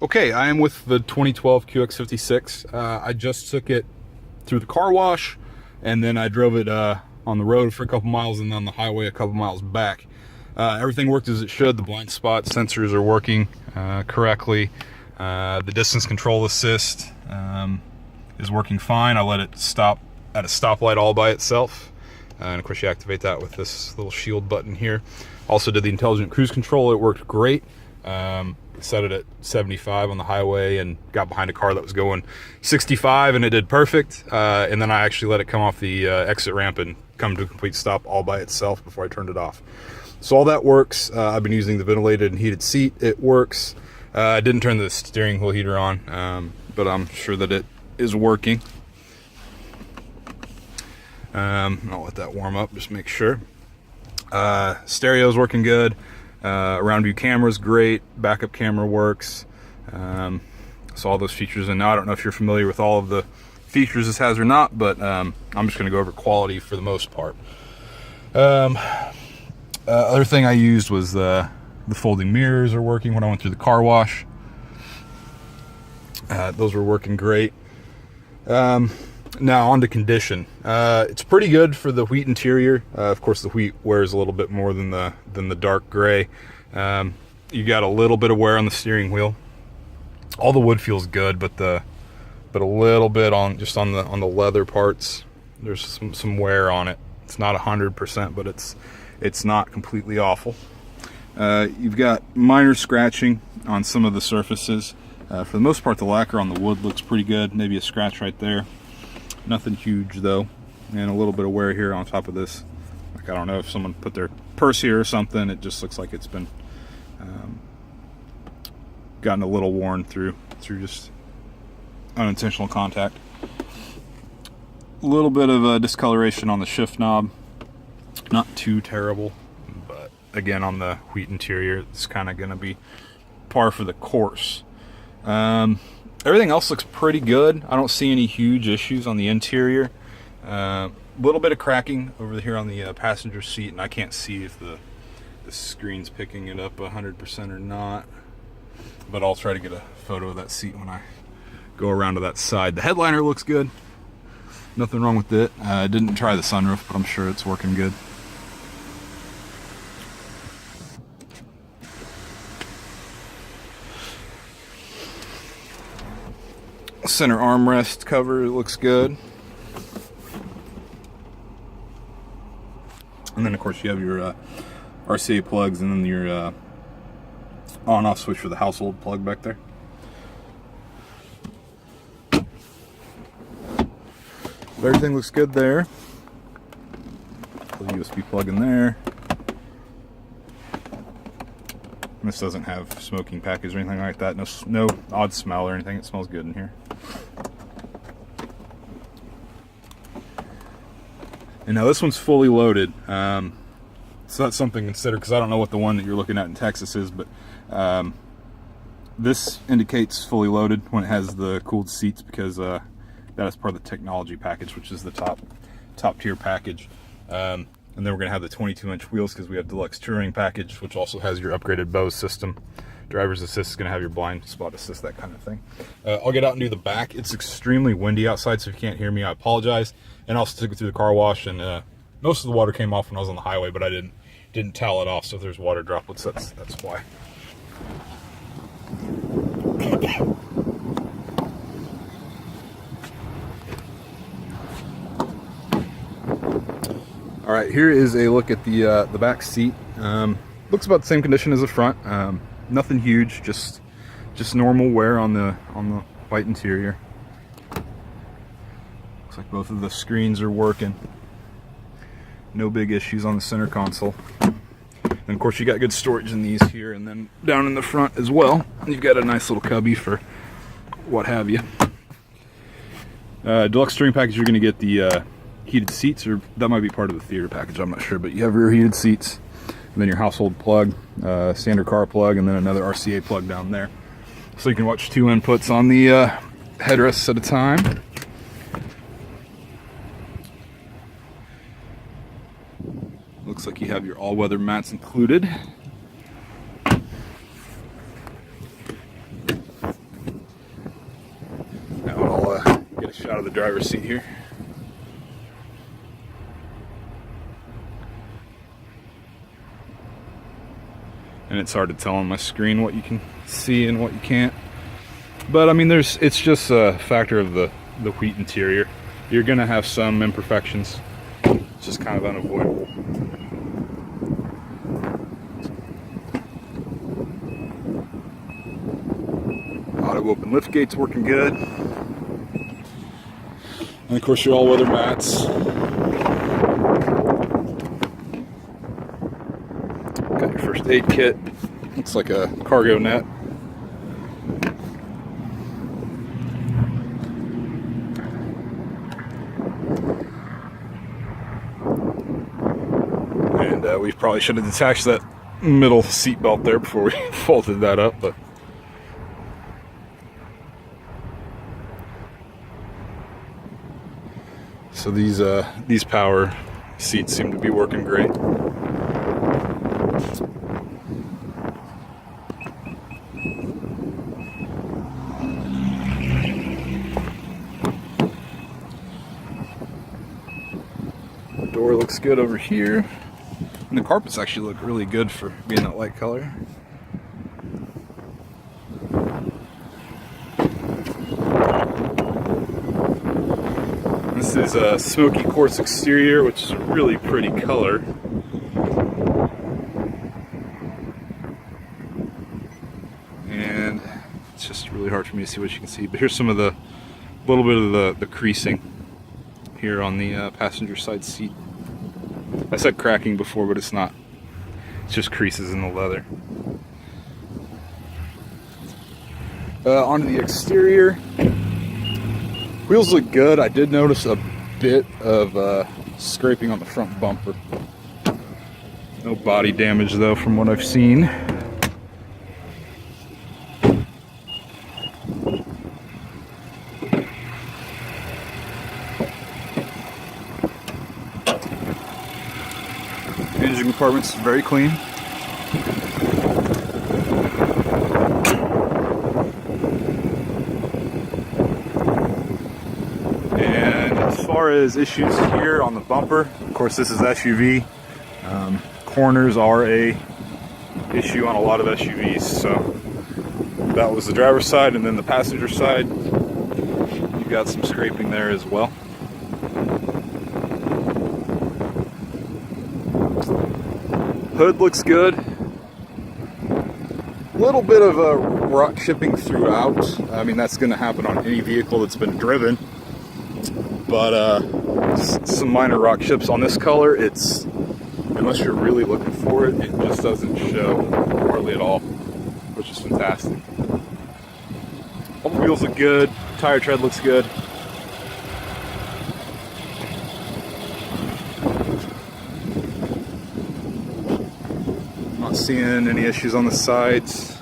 Okay, I am with the 2012 QX56. I just took it through the car wash, and then I drove it on the road for a couple miles and on the highway a couple miles back. Everything worked as it should. The blind spot sensors are working correctly. The distance control assist is working fine. I let it stop at a stoplight all by itself. And of course you activate that with this little shield button here. Also did the intelligent cruise control. It worked great. Set it at 75 on the highway and got behind a car that was going 65 and it did perfect. And then I actually let it come off the exit ramp and come to a complete stop all by itself before I turned it off. So all that works. I've been using the ventilated and heated seat. It works. I didn't turn the steering wheel heater on, but I'm sure that it is working. I'll let that warm up, just make sure. Stereo's working good. Around view camera's great. Backup camera works. So all those features. And now I don't know if you're familiar with all of the features this has or not, but I'm just going to go over quality for the most part. Other thing I used was the folding mirrors are working when I went through the car wash. Those were working great. Now on to condition. It's pretty good for the wheat interior. Of course the wheat wears a little bit more than the dark gray. You got a little bit of wear on the steering wheel. All the wood feels good, but a little bit on the leather parts. There's some wear on it. It's not 100%, but it's not completely awful. You've got minor scratching on some of the surfaces. For the most part, the lacquer on the wood looks pretty good. Maybe a scratch right there. Nothing huge though, and a little bit of wear here on top of this. Like I don't know if someone put their purse here or something. It just looks like it's been gotten a little worn through just unintentional contact. A little bit of discoloration on the shift knob. Not too terrible, but again on the wheat interior, it's kind of going to be par for the course. Everything else looks pretty good. I don't see any huge issues on the interior. A little bit of cracking over here on the passenger seat, and I can't see if the screen's picking it up 100% or not. But I'll try to get a photo of that seat when I go around to that side. The headliner looks good. Nothing wrong with it. I didn't try the sunroof, but I'm sure it's working good. Center armrest cover looks good. And then of course you have your RCA plugs and then your on-off switch for the household plug back there. Everything looks good there. The USB plug in there. And this doesn't have smoking package or anything like that. No odd smell or anything. It smells good in here. And now this one's fully loaded. So that's something to consider, because I don't know what the one that you're looking at in Texas is, but this indicates fully loaded when it has the cooled seats, because that is part of the technology package, which is the top tier package. And then we're going to have the 22-inch wheels because we have deluxe touring package, which also has your upgraded Bose system. Driver's assist is going to have your blind spot assist, that kind of thing. I'll get out and do the back. It's extremely windy outside, so if you can't hear me, I apologize. And also took it through the car wash, and most of the water came off when I was on the highway, but I didn't towel it off. So if there's water droplets, that's why. All right, here is a look at the back seat. Looks about the same condition as the front. Nothing huge, just normal wear on the white interior. Looks like both of the screens are working. No big issues on the center console. And of course you got good storage in these here, and then down in the front as well. You've got a nice little cubby for what have you. Deluxe touring package, you're going to get the heated seats, or that might be part of the theater package, I'm not sure, but you have rear heated seats, and then your household plug, standard car plug, and then another RCA plug down there. So you can watch two inputs on the headrests at a time. Looks like you have your all-weather mats included. shot of the driver's seat here. And it's hard to tell on my screen what you can see and what you can't. But I mean, it's just a factor of the wheat interior. You're gonna have some imperfections. It's just kind of unavoidable. Auto open lift gate's working good. And of course your all-weather mats. Got your first aid kit. Looks like a cargo net. And we probably should have detached that middle seat belt there before we folded that up, but so these power seats seem to be working great. The door looks good over here. And the carpets actually look really good for being that light color. This is a smoky quartz exterior, which is a really pretty color. And it's just really hard for me to see what you can see. But here's some of the little bit of the creasing here on the passenger side seat. I said cracking before, but it's not. It's just creases in the leather. Onto the exterior. Wheels look good. I did notice a bit of scraping on the front bumper. No body damage though from what I've seen. Engine compartment's very clean. And as far as issues here on the bumper, of course this is SUV. Corners are a issue on a lot of SUVs, so that was the driver's side, and then the passenger side, you got some scraping there as well. Hood looks good. A little bit of a rock chipping throughout. I mean, that's going to happen on any vehicle that's been driven. But some minor rock chips on this color. It's, unless you're really looking for it, it just doesn't show hardly at all, which is fantastic. All the wheels look good. Tire tread looks good. Not seeing any issues on the sides.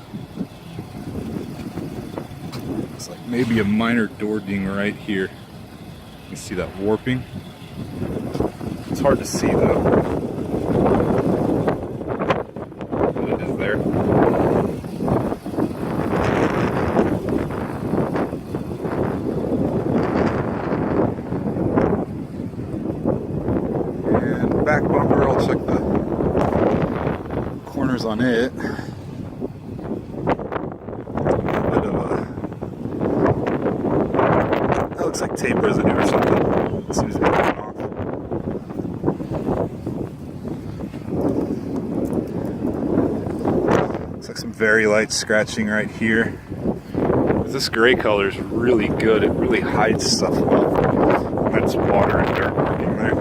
It's like maybe a minor door ding right here. You can see that warping. It's hard to see though. But it is there. And back bumper, I'll check the corners on it. A bit of a, that looks like tape residue or something. It seems to be coming off. Looks like some very light scratching right here. This gray color is really good. It really hides stuff well. That's water and dirt working there.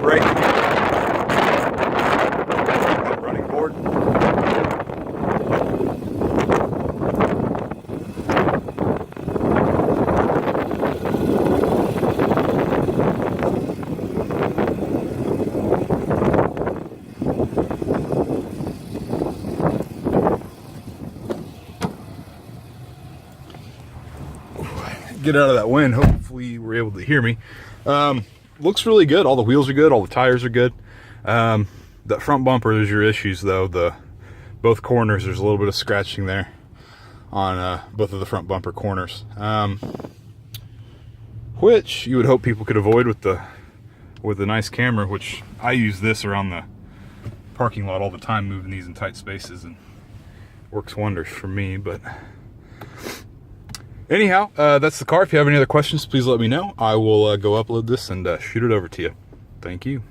Right here. Running board. Get out of that wind. Hopefully you were able to hear me. Looks really good. All the wheels are good. All the tires are good. That front bumper is your issues though. Both corners, there's a little bit of scratching there on both of the front bumper corners, which you would hope people could avoid with the nice camera, which I use this around the parking lot all the time, moving these in tight spaces, and works wonders for me. But anyhow, that's the car. If you have any other questions, please let me know. I will go upload this and shoot it over to you. Thank you.